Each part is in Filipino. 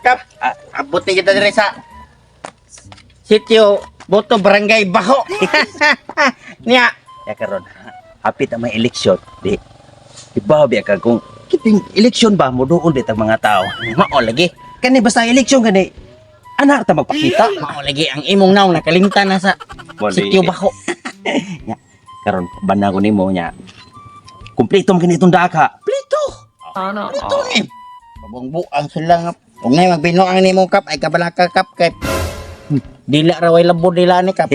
Kap, abot ni kita dire sa sitio Boto Barangay Baho. Niya. Ya karon, hapit ang may eleksyon, di. Ibaw biya ka kung kiting eleksyon ba mo doon dit ang mga tao. Mao lagi. Kani basta eleksyon kani anak ta magpakita. Mao lagi ang imong naw nakalimtan na sa sitio Baho. Nya, karon banda ko nimo nya. Kumpleto man kini itong daka. Plito. Ano? Plito ni. Pabungbuang sila nga. Kung ngay magbinuang nimo kap ay kabalaka kap kay dila ra way labo dila ni kap.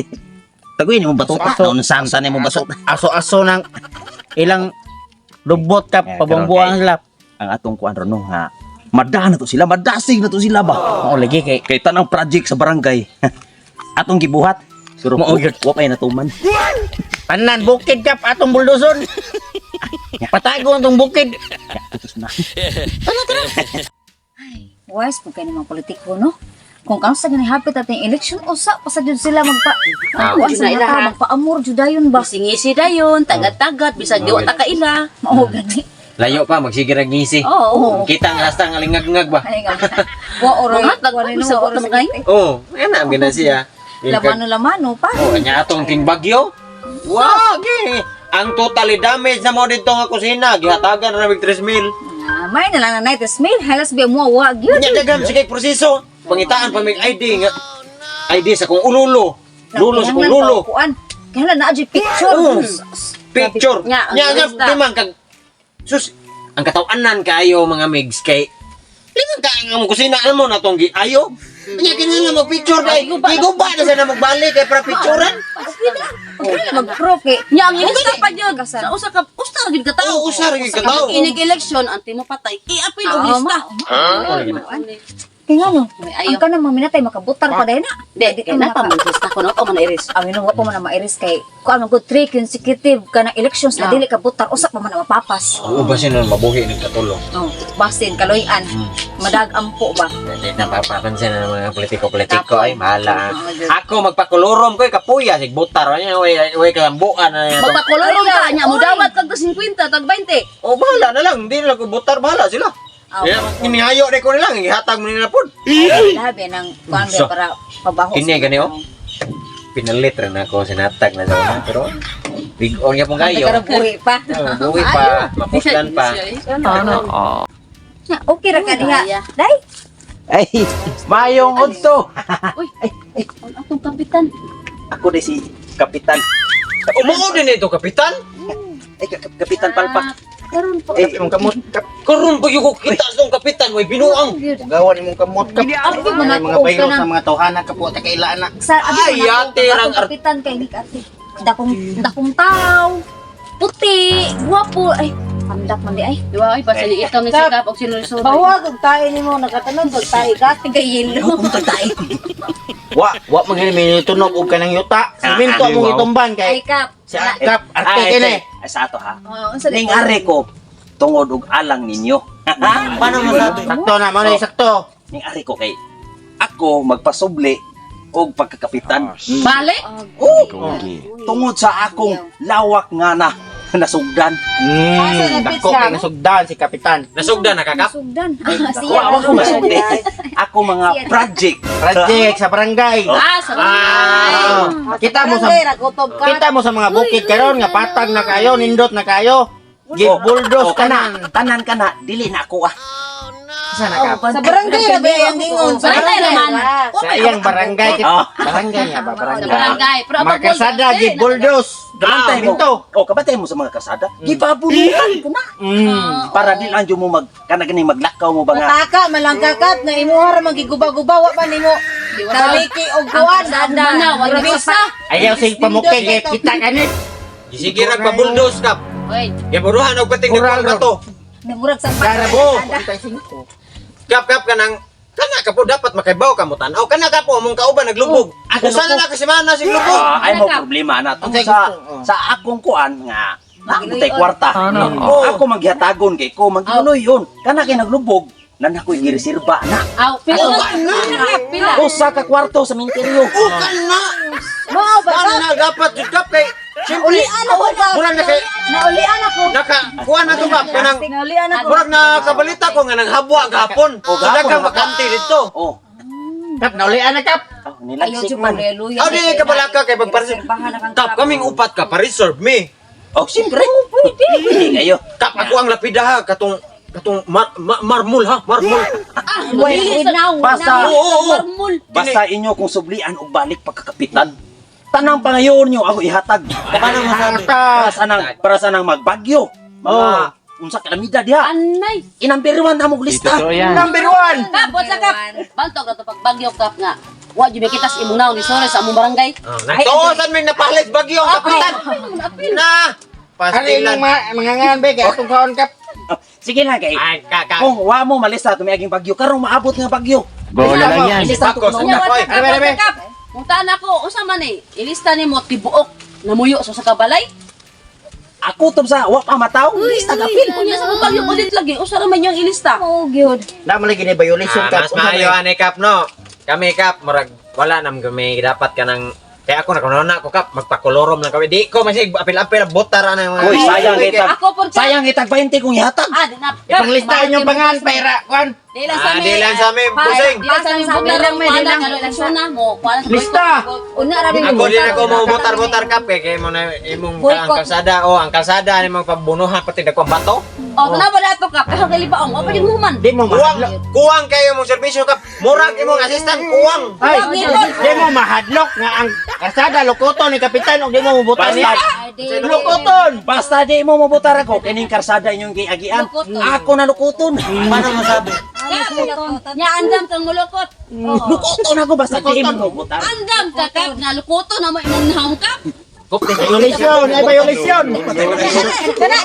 Tagoy ni mo batot aso unsan ni mo batot. Aso-aso nang ilang lubot kap pabungbuang sila. Ang atong kuan ron ha. Mada na to sila, madasig na to sila ba. Mao lagi kay tanang project sa barangay. Atong gibuhat. Suro mo wa pay natuman. Panan bukid kap atong buldoson. Patago atong bukid. Tutos na. Wise po kayo ng mga politiko, no? Kung kang sa ganihapit ating eleksyon, usa pa sa jud sila magpa-amor jud dayon ba? Singisi dayon, tagat-tagat, bisag di wa ta kaila. Mao gani. Layo pa, magsigirag ngisi. Oo. Kita nga hasta nga lingag-ngag ba? Ay nga. Wa oray. Sa Wa oras magay. Oo, yan ang ginasiya. Lamano pa. Oh, kanya atong king bagyo. Wow, ang totally damage na mo dito nga kusina, gihatagan na mig 3,000. May na lang na night smell, halas biya mo wa gyud. Nya dagam sige proseso. Pangitaan pa mig ID nga. ID sa kung ululo. Lulo sa kung lulo. Kaya na adyo picture. Picture. Nya, Nya ang lista. dimang kag sus ang katawanan kayo mga migs kay lingan ka ang kusina mo na tong ayo. Nya kinahanglan mo picture dai. Giguba na sa na magbalik kay para picturean. Kaya na mag-pro kay. Nya ang ilista pa jud. Sa usa ka ustar gid ka tawo. Oo, usar gid ka tawo. Inig election anti mo patay. I-apil og lista. Kaya nga no, Ayaw. ang ka namang minatay makabutar pa dahil na. Di kay na pa man lista ko no o man iris. Ang inuwa pa man na mairis kay kung ano good 3 consecutive ka na elections na dili ka butar, usap pa man na mapapas. Oo, basin nun mabuhi ng katulong. Oh, basin, kaloyan, madag-ampo ba? Hindi na papapansin ng mga politiko-politiko ay mahala. Ako magpakolorom ko kapuya sig butar nya way kalambuan na ito. Magpakolorong ka nya mo dawat kag 50 tag 20. Oh, bahala na lang, hindi na ko butar bahala sila. Ya, inihayo de ko nilang ihatag mo nila pod. Labi ng kuan So, para pabaho. kini gani, oh. Pinalit rin ako sinatag na sa pero big on ya pong kayo. Nagkarabuhi pa. Buwi pa, mapuslan pa. Okay ra ka diha. Day. Ay, mayong udto. Uy, ang atong kapitan. Ako di si Kapitan. Umuo din ito, kapitan. Ay, Kapitan Palpak. Karon po. Imong kamot kap. Karon ba yung kita sa kapitan way binuang. Gawan imong kamot kap. Ang Mga mga baylo na. sa mga tawhana kapo ta kailaan na. Sa Ay, ate, rang kapitan kay Nick ate. Dakong tao. Puti, guwapo. Ay, pandak man di ay. Diwa ay basta ni ikaw ni sikap og sinusubo. Bawag og tayo nimo nakatanog og tayo ka. Kay yelo. Wa mangini may tunog og kanang yuta. Siminto among itumban Ay kay kap. sa kap arte kini. Sa ato ha. Oh, unsa Ning are ko tungod og alang ninyo. Paano mo sa sakto na mo sakto. Ning are ko kay ako magpasubli og pagkakapitan. Bale? Tungod sa akong lawak nga na nasugdan. Dako kay nasugdan si Kapitan. Nasugdan nakakap. Sugdan. Wa ako masugdi. Ako mga project sa barangay. Sa Kita mo sa ragotob ka. kita mo sa mga bukid karon nga patag na kayo, nindot na kayo. Gibuldos tanan kana dili na ako ah. Sana ka. Sa barangay ra ba ang gingon? Sa barangay naman. Sa iyang barangay barangay nga ba Sa barangay. barangay. Pero ang Mga kasada gibuldos. Damantay mo to. Oh, kabatay mo sa mga kasada. Gibabulukan ko na. Para di lang mo mag kana gani maglakaw mo ba nga. Mataka malangkakat na imuha ra magiguba-guba wa pa nimo. Taliki og kuan na, wala Bisa. Ayaw sing pamukay kay kita kanit. Sige ra pa bulldoze kap. Wait. Yaburuhan og pating Kural na to. Namurag sa Garabo. Kap kanang kana ka po dapat makaibaw ka mo tan-aw kana ka po among kauban naglubog. Usa na kasi mana sing lubog. Ay mo problema na tungkol sa akong kuan nga tay kwarta. Ako magyatagon kay ko maglunoy yun. Kana kay naglubog nan ako'y gireserba na. Aw, pila pila. Usa ka kwarto sa minteryo. Kana. Mao ba? Sana na dapat jud kap kay Naulian ako ka. Murag na kay Naulian ako. kuha na to kap kanang Naulian ako. murag nakabalita ko nga nang habwa gahapon. O daghang bakante dito. Oh. Kap, naulian na kap. Ayaw Nilagsik siya man. pareluya. Aw di ka balaka kay pagpareserve. Kap kaming upat ka pa-reserve me. Oh, siyempre. Pwede kayo. Kap ako ang lapida ha katong marmol ha, marmol. Wait, now. Basta. Oo. Basta inyo kung sublian o balik pagkakapitan. Tanang pangayon nyo ako ihatag. Paano masabi? Para sa nang magbagyo. Mga unsa kalamidad diha. Anay. Inumber 1 na mong lista. Number 1. Kap, what's kap? Bantog na to pag bagyo kap nga. Wa jud kita sa imong naon ni sore sa among barangay. Nagtuosan may napalit bagyo ang kapitan. Na. Pastilan. mga ngan be kay atong kaon kap. Sige na kay. Ay, kaka. Kung wa mo malista tumiaging bagyo karong maabot nga bagyo. Bola lang yan. Ilista to Bakos, kuno. Nya Oy, what's kap? What's kap? Muntaan ako, unsa man eh, ilista nimo tibuok namuyo sa kabalay. Ako tum sa wa pa mataw. Lista gapil. Kunya sa bagyo ulit lagi, unsa ra man yung ilista? Oh, good. Na man lagi ni violation Mas maayo ani kap no. Kami kap murag wala nam kami dapat ka nang kaya ako nakunona ko kap magpakolorom lang kami di ko masig apil-apil botar ana mga. Uy, sayang kita. Ako por Sayang itag 20 kung ihatag. di na. Ipanglistahan yung pangan pera kwan. Di lang sa Di lang sa amin, busing. Di lang sa amin, Sabi butar lang, lang may may di lang. ano eleksyon na mo. Kuha na sa Lista. Una ra rin Ako din ako mau botar-botar kap kay mo na imong ang kalsada o ang kalsada ni mga pabunuhan pati dagkong bato. O, tanawa na ito kap. Kasi kalibaong, o pa yung human. Di mo Kuwang kayo mong serbisyo kap. Murag imong assistant kuwang. Ay, di mo mahadlok nga ang kasada lokoton ni kapitan og di mo mubutan niya. Lokoton. Basta di mo mubutar ako kining karsada inyong giagian. Lokoton. Ako na lokoton. Paano masabi? Nya andam kang mulukot. Lokoton ako basta di mo mubutar. Andam ka kap. Nga lukoto na mo imong nahong kap. Violation, ay violation. Kana.